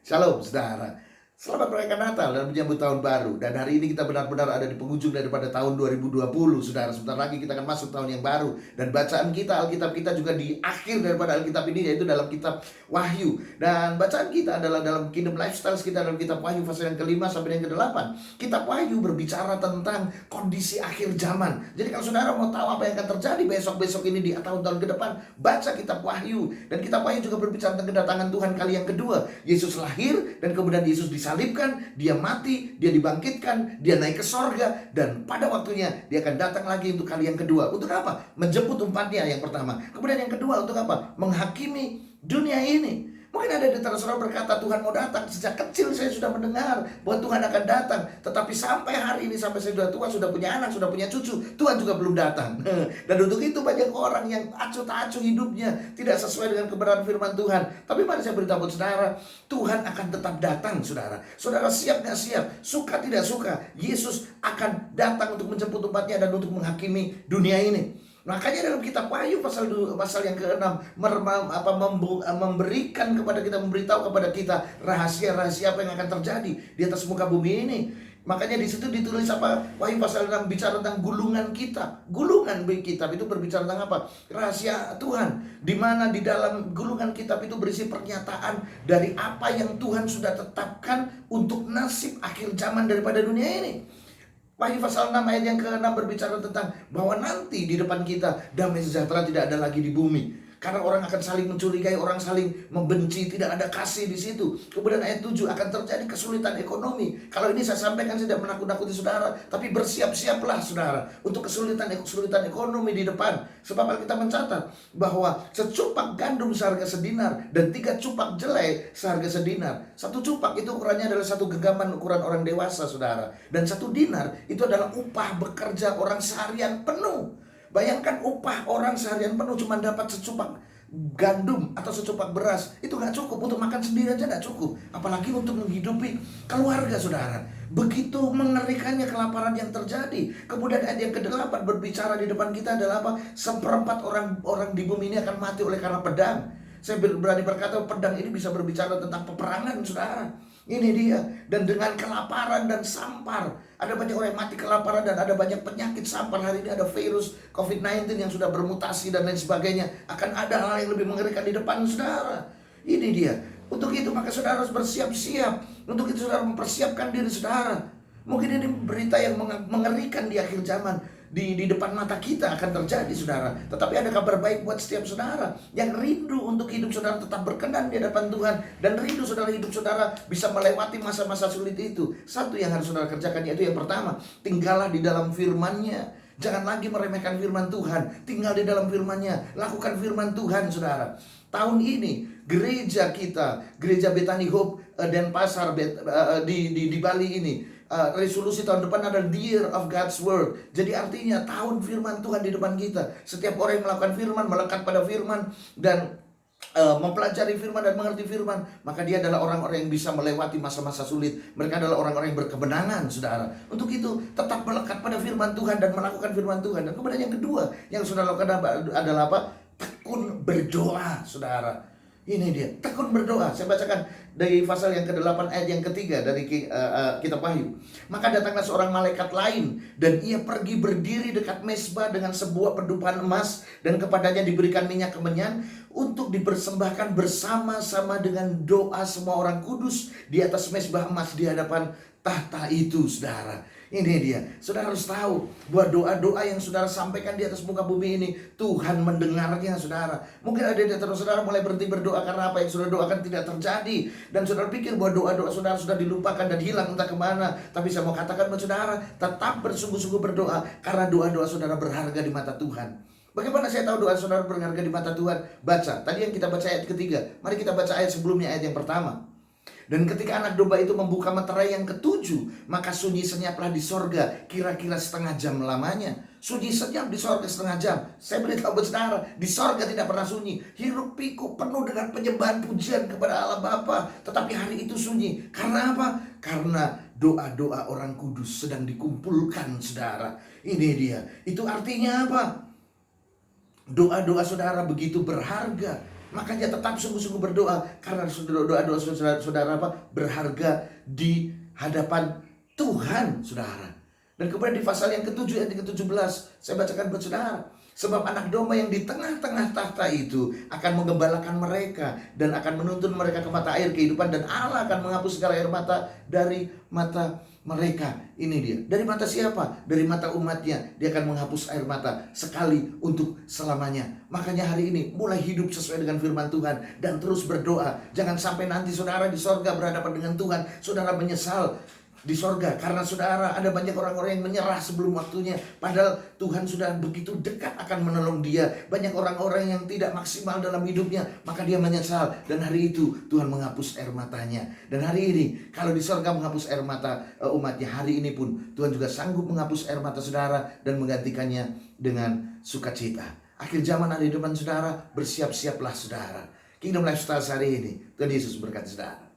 Shalom saudara, selamat merayakan Natal dan menyambut tahun baru. Dan hari ini kita benar-benar ada di penghujung daripada tahun 2020 saudara. Sebentar lagi kita akan masuk tahun yang baru. Dan bacaan kita, Alkitab kita juga di akhir daripada Alkitab ini, yaitu dalam kitab Wahyu. Dan bacaan kita adalah dalam Kingdom Lifestyle kita dalam kitab Wahyu pasal yang ke-5 sampai yang ke-8. Kitab Wahyu berbicara tentang kondisi akhir zaman. Jadi kalau saudara mau tahu apa yang akan terjadi besok-besok ini di tahun-tahun ke depan, baca kitab Wahyu. Dan kitab Wahyu juga berbicara tentang kedatangan Tuhan kali yang kedua. Yesus lahir dan kemudian Yesus disalibkan, dia mati, dia dibangkitkan, dia naik ke sorga, dan pada waktunya dia akan datang lagi untuk kali yang kedua. Untuk apa? Menjemput umatnya yang pertama. Kemudian yang kedua untuk apa? Menghakimi dunia ini. Mungkin ada di antara saudara berkata, Tuhan mau datang. Sejak kecil saya sudah mendengar bahwa Tuhan akan datang. Tetapi sampai hari ini, sampai saya sudah tua, sudah punya anak, sudah punya cucu, Tuhan juga belum datang. Dan untuk itu banyak orang yang acuh tak acuh hidupnya, tidak sesuai dengan kebenaran firman Tuhan. Tapi mari saya beritahu saudara, Tuhan akan tetap datang saudara. Saudara siap gak siap, suka tidak suka, Yesus akan datang untuk menjemput umatnya dan untuk menghakimi dunia ini. Makanya dalam kitab Wahyu pasal yang ke-6 memberikan kepada kita, memberitahu kepada kita rahasia-rahasia apa yang akan terjadi di atas muka bumi ini. Makanya di situ ditulis apa? Wahyu pasal 6 bicara tentang gulungan kitab. Gulungan kitab itu berbicara tentang apa? Rahasia Tuhan. Di mana di dalam gulungan kitab itu berisi pernyataan dari apa yang Tuhan sudah tetapkan untuk nasib akhir zaman daripada dunia ini. Wahyu pasal 6 ayat yang ke-6 berbicara tentang bahwa nanti di depan kita damai sejahtera tidak ada lagi di bumi. Karena orang akan saling mencurigai, orang saling membenci, tidak ada kasih di situ. Kemudian ayat 7 akan terjadi kesulitan ekonomi. Kalau ini saya sampaikan tidak menakut-nakuti saudara, tapi bersiap-siaplah saudara untuk kesulitan ekonomi di depan. Sebab kita mencatat bahwa secupak gandum seharga sedinar dan 3 cupak jelai seharga sedinar. 1 cupak itu ukurannya adalah 1 genggaman ukuran orang dewasa saudara. Dan 1 dinar itu adalah upah bekerja orang seharian penuh. Bayangkan upah orang seharian penuh cuma dapat secupak gandum atau secupak beras. Itu gak cukup, untuk makan sendiri aja gak cukup. Apalagi untuk menghidupi keluarga saudara. Begitu mengerikannya kelaparan yang terjadi. Kemudian ayat yang ke-8 berbicara di depan kita adalah apa? 1/4 orang di bumi ini akan mati oleh karena pedang. Saya berani berkata pedang ini bisa berbicara tentang peperangan saudara. Ini dia. Dan dengan kelaparan dan sampar. Ada banyak orang yang mati kelaparan dan ada banyak penyakit sampar. Hari ini ada virus COVID-19 yang sudah bermutasi dan lain sebagainya. Akan ada hal yang lebih mengerikan di depan saudara. Ini dia. Untuk itu maka saudara harus bersiap-siap. Untuk itu saudara mempersiapkan diri saudara. Mungkin ini berita yang mengerikan di akhir zaman. Di depan mata kita akan terjadi saudara. Tetapi ada kabar baik buat setiap saudara yang rindu untuk hidup saudara tetap berkenan di hadapan Tuhan. Dan rindu saudara hidup saudara bisa melewati masa-masa sulit itu. Satu yang harus saudara kerjakan yaitu yang pertama, tinggallah di dalam firman-Nya. Jangan lagi meremehkan firman Tuhan. Tinggal di dalam firman-Nya. Lakukan firman Tuhan saudara. Tahun ini gereja kita, gereja Bethany Hope Denpasar di Bali ini, resolusi tahun depan adalah the year of God's word. Jadi artinya tahun firman Tuhan di depan kita. Setiap orang yang melakukan firman, melekat pada firman, dan mempelajari firman dan mengerti firman, maka dia adalah orang-orang yang bisa melewati masa-masa sulit. Mereka adalah orang-orang yang berkemenangan saudara. Untuk itu tetap melekat pada firman Tuhan dan melakukan firman Tuhan. Dan kemudian yang kedua yang saudara lakukan adalah apa? Tekun berdoa saudara. Ini dia, tekun berdoa. Saya bacakan dari pasal yang ke-8 ayat yang ketiga dari kitab Wahyu. Maka datanglah seorang malaikat lain, dan ia pergi berdiri dekat mezbah dengan sebuah pedupan emas, dan kepadanya diberikan minyak kemenyan untuk dipersembahkan bersama-sama dengan doa semua orang kudus di atas mezbah emas di hadapan tahta itu saudara. Ini dia. Saudara harus tahu bahwa doa-doa yang saudara sampaikan di atas muka bumi ini, Tuhan mendengarnya saudara. Mungkin ada di antara saudara mulai berhenti berdoa karena apa yang saudara doakan tidak terjadi. Dan saudara pikir bahwa doa-doa saudara sudah dilupakan dan hilang entah kemana. Tapi saya mau katakan buat saudara, tetap bersungguh-sungguh berdoa. Karena doa-doa saudara berharga di mata Tuhan. Bagaimana saya tahu doa saudara berharga di mata Tuhan? Baca. Tadi yang kita baca ayat ketiga. Mari kita baca ayat sebelumnya, ayat yang pertama. Dan ketika anak domba itu membuka meterai yang ke-7, maka sunyi senyaplah di sorga kira-kira setengah jam lamanya. Sunyi senyap di sorga setengah jam. Saya beritahu saudara, di sorga tidak pernah sunyi. Hiruk pikuk penuh dengan penyembahan pujian kepada Allah Bapa. Tetapi hari itu sunyi. Karena apa? Karena doa-doa orang kudus sedang dikumpulkan saudara. Ini dia. Itu artinya apa? Doa-doa saudara begitu berharga. Makanya tetap sungguh-sungguh berdoa, karena doa-doa saudara apa? Berharga di hadapan Tuhan, saudara. Dan kemudian di pasal yang ke-7 ayat ke-17, saya bacakan buat saudara. Sebab anak domba yang di tengah-tengah tahta itu akan menggembalakan mereka dan akan menuntun mereka ke mata air kehidupan, dan Allah akan menghapus segala air mata dari mata mereka. Ini dia. Dari mata siapa? Dari mata umatnya. Dia akan menghapus air mata sekali untuk selamanya. Makanya hari ini mulai hidup sesuai dengan firman Tuhan dan terus berdoa. Jangan sampai nanti saudara di sorga berhadapan dengan Tuhan, saudara menyesal di sorga karena saudara ada banyak orang-orang yang menyerah sebelum waktunya, padahal Tuhan sudah begitu dekat akan menolong dia. Banyak orang-orang yang tidak maksimal dalam hidupnya, maka dia menyesal, dan hari itu Tuhan menghapus air matanya. Dan hari ini kalau di sorga menghapus air mata umatnya, hari ini pun Tuhan juga sanggup menghapus air mata saudara dan menggantikannya dengan sukacita. Akhir zaman ada di depan saudara, bersiap-siaplah saudara. Kingdom Lifestyle hari ini, Tuhan Yesus berkati saudara.